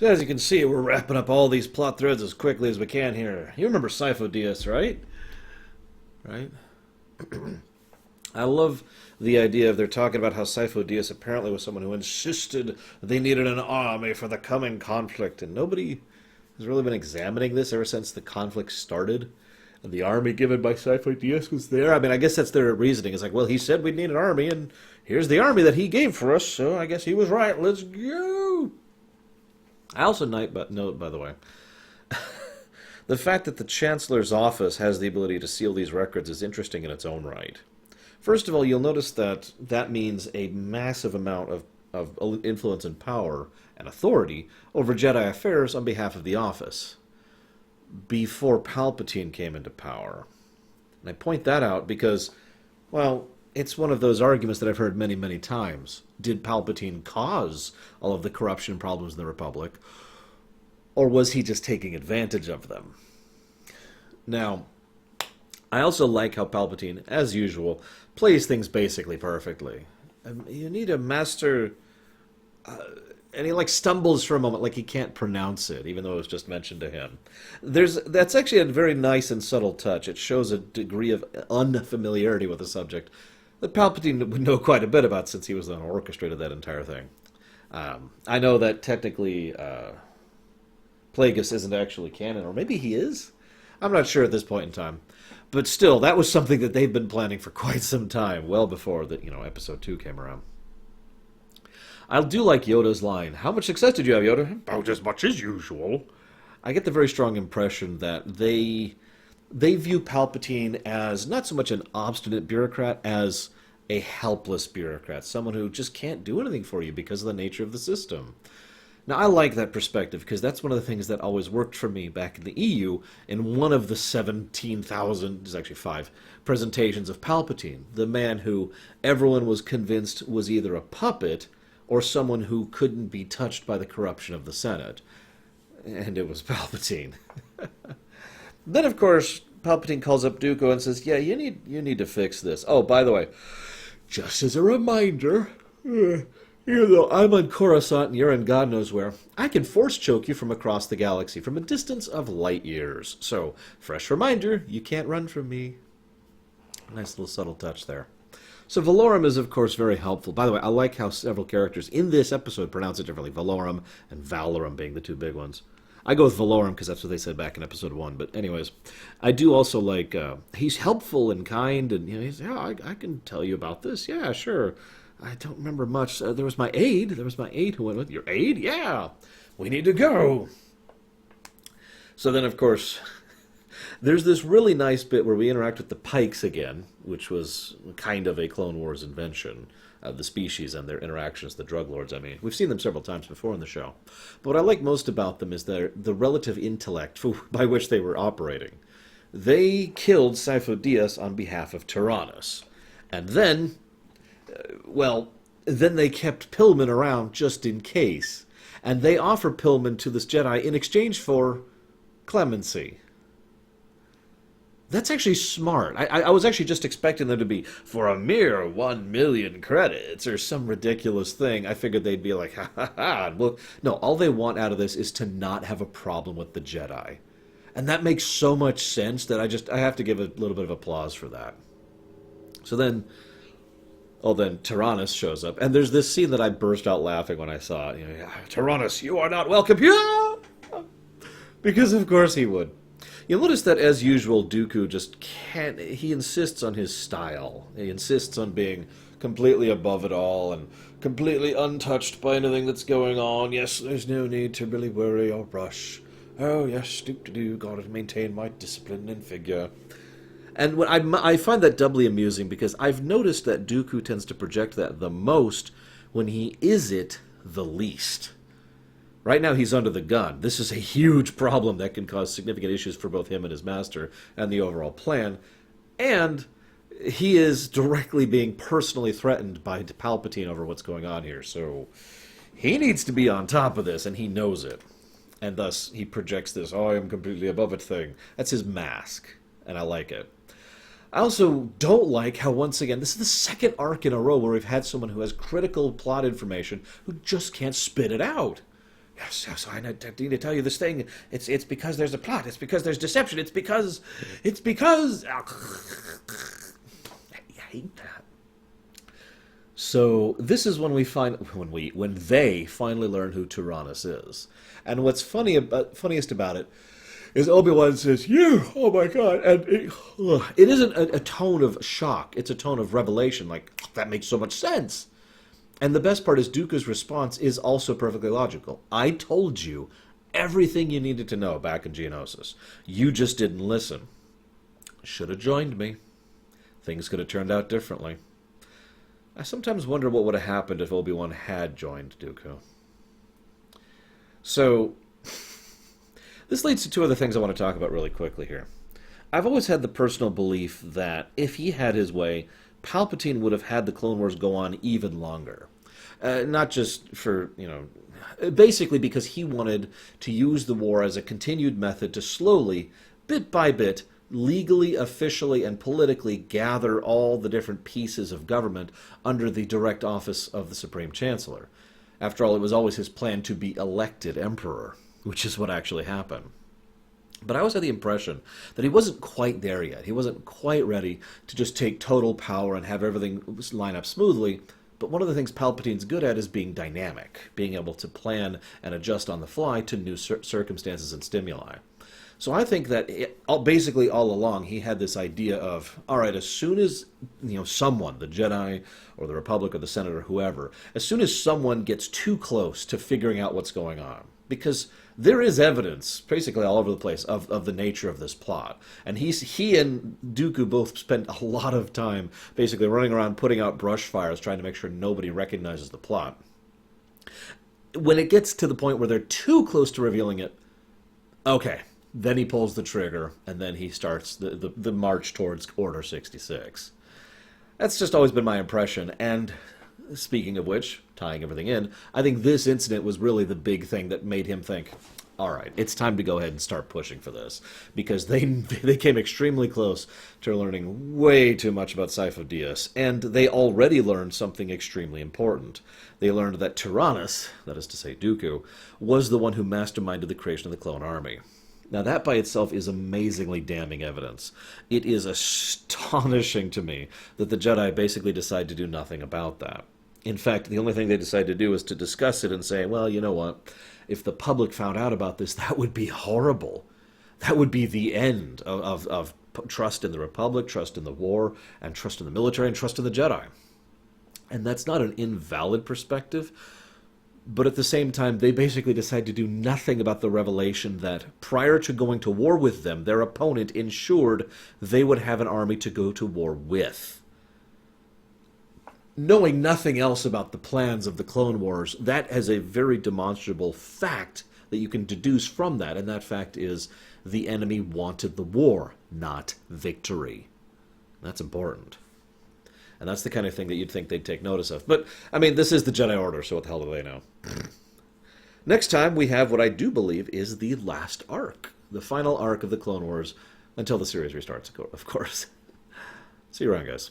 So as you can see, we're wrapping up all these plot threads as quickly as we can here. You remember Sifo-Dyas, right? Right? I love the idea of they're talking about how Sifo-Dyas apparently was someone who insisted they needed an army for the coming conflict, and nobody has really been examining this ever since the conflict started. And the army given by Sifo-Dyas was there. I mean, I guess that's their reasoning. It's like, well, he said we'd need an army, and here's the army that he gave for us, so I guess he was right. Let's go! I also note, by the way, the fact that the Chancellor's office has the ability to seal these records is interesting in its own right. First of all, you'll notice that that means a massive amount of influence and power and authority over Jedi affairs on behalf of the office before Palpatine came into power. And I point that out because, well, it's one of those arguments that I've heard many, many times. Did Palpatine cause all of the corruption problems in the Republic, or was he just taking advantage of them? Now, I also like how Palpatine, as usual, plays things basically perfectly. You need a master... and he stumbles for a moment like he can't pronounce it, even though it was just mentioned to him. That's actually a very nice and subtle touch. It shows a degree of unfamiliarity with the subject that Palpatine would know quite a bit about since he was the one who orchestrated that entire thing. I know that technically Plagueis isn't actually canon, or maybe he is? I'm not sure at this point in time. But still, that was something that they've been planning for quite some time, well before Episode 2 came around. I do like Yoda's line. How much success did you have, Yoda? About as much as usual. I get the very strong impression that they view Palpatine as not so much an obstinate bureaucrat as a helpless bureaucrat, someone who just can't do anything for you because of the nature of the system. Now, I like that perspective because that's one of the things that always worked for me back in the EU in one of the 17,000, there's actually 5, presentations of Palpatine, the man who everyone was convinced was either a puppet or someone who couldn't be touched by the corruption of the Senate. And it was Palpatine. Then, of course, Palpatine calls up Dooku and says, yeah, you need to fix this. Oh, by the way, just as a reminder, even though I'm on Coruscant and you're in God knows where, I can force choke you from across the galaxy from a distance of light years. So, fresh reminder, you can't run from me. Nice little subtle touch there. So Valorum is, of course, very helpful. By the way, I like how several characters in this episode pronounce it differently. Valorum and Valorum being the two big ones. I go with Valorum because that's what they said back in Episode 1. But anyways, I do also like, he's helpful and kind. And he's, yeah, I can tell you about this. Yeah, sure. I don't remember much. There was my aide. Who went with your aide? Yeah. We need to go. So then, of course... There's this really nice bit where we interact with the Pikes again, which was kind of a Clone Wars invention, the species and their interactions, the drug lords, I mean. We've seen them several times before in the show. But what I like most about them is the relative intellect by which they were operating. They killed Sifo-Dyas on behalf of Tyrannus. And then, then they kept Pillman around just in case. And they offer Pillman to this Jedi in exchange for clemency. That's actually smart. I was actually just expecting them to be for a mere 1 million credits or some ridiculous thing. I figured they'd be like, ha ha ha. Well, no, all they want out of this is to not have a problem with the Jedi. And that makes so much sense that I have to give a little bit of applause for that. So then, then Tyrannus shows up. And there's this scene that I burst out laughing when I saw it. Tyrannus, you are not welcome here! Because of course he would. You'll notice that, as usual, Dooku just can't... He insists on his style. He insists on being completely above it all and completely untouched by anything that's going on. Yes, there's no need to really worry or rush. Oh, yes, doop-de-doo, gotta maintain my discipline and figure. And when I find that doubly amusing because I've noticed that Dooku tends to project that the most when he is it the least. Right now he's under the gun. This is a huge problem that can cause significant issues for both him and his master and the overall plan. And he is directly being personally threatened by Palpatine over what's going on here. So he needs to be on top of this, and he knows it. And thus he projects this, I am completely above it thing. That's his mask, and I like it. I also don't like how, once again, this is the second arc in a row where we've had someone who has critical plot information who just can't spit it out. So I need to tell you this thing. It's because there's a plot. It's because there's deception. It's because. I hate that. So this is when they finally learn who Tyrannus is, and what's funniest about it is Obi-Wan says, "You, oh my God," and it isn't a tone of shock; it's a tone of revelation. Like, that makes so much sense. And the best part is Dooku's response is also perfectly logical. I told you everything you needed to know back in Geonosis. You just didn't listen. Should have joined me. Things could have turned out differently. I sometimes wonder what would have happened if Obi-Wan had joined Dooku. So, this leads to two other things I want to talk about really quickly here. I've always had the personal belief that if he had his way, Palpatine would have had the Clone Wars go on even longer. Not just for, basically because he wanted to use the war as a continued method to slowly, bit by bit, legally, officially, and politically gather all the different pieces of government under the direct office of the Supreme Chancellor. After all, it was always his plan to be elected Emperor, which is what actually happened. But I always had the impression that he wasn't quite there yet. He wasn't quite ready to just take total power and have everything line up smoothly. But one of the things Palpatine's good at is being dynamic, being able to plan and adjust on the fly to new circumstances and stimuli. So I think that basically all along he had this idea of, all right, as soon as someone, the Jedi or the Republic or the Senate or whoever, as soon as someone gets too close to figuring out what's going on, because there is evidence, basically all over the place, of the nature of this plot. And he and Dooku both spent a lot of time basically running around putting out brush fires, trying to make sure nobody recognizes the plot. When it gets to the point where they're too close to revealing it, okay, then he pulls the trigger, and then he starts the march towards Order 66. That's just always been my impression, and speaking of which, tying everything in, I think this incident was really the big thing that made him think, all right, it's time to go ahead and start pushing for this, because they came extremely close to learning way too much about Sifo-Dyas, and they already learned something extremely important. They learned that Tyrannus, that is to say Dooku, was the one who masterminded the creation of the clone army. Now, that by itself is amazingly damning evidence. It is astonishing to me that the Jedi basically decide to do nothing about that. In fact, the only thing they decide to do is to discuss it and say, well, you know what? If the public found out about this, that would be horrible. That would be the end of trust in the Republic, trust in the war, and trust in the military, and trust in the Jedi. And that's not an invalid perspective. But at the same time, they basically decide to do nothing about the revelation that prior to going to war with them, their opponent ensured they would have an army to go to war with. Knowing nothing else about the plans of the Clone Wars, that has a very demonstrable fact that you can deduce from that, and that fact is the enemy wanted the war, not victory. That's important. And that's the kind of thing that you'd think they'd take notice of. But, I mean, this is the Jedi Order, so what the hell do they know? Next time, we have what I do believe is the last arc. The final arc of the Clone Wars, until the series restarts, of course. See you around, guys.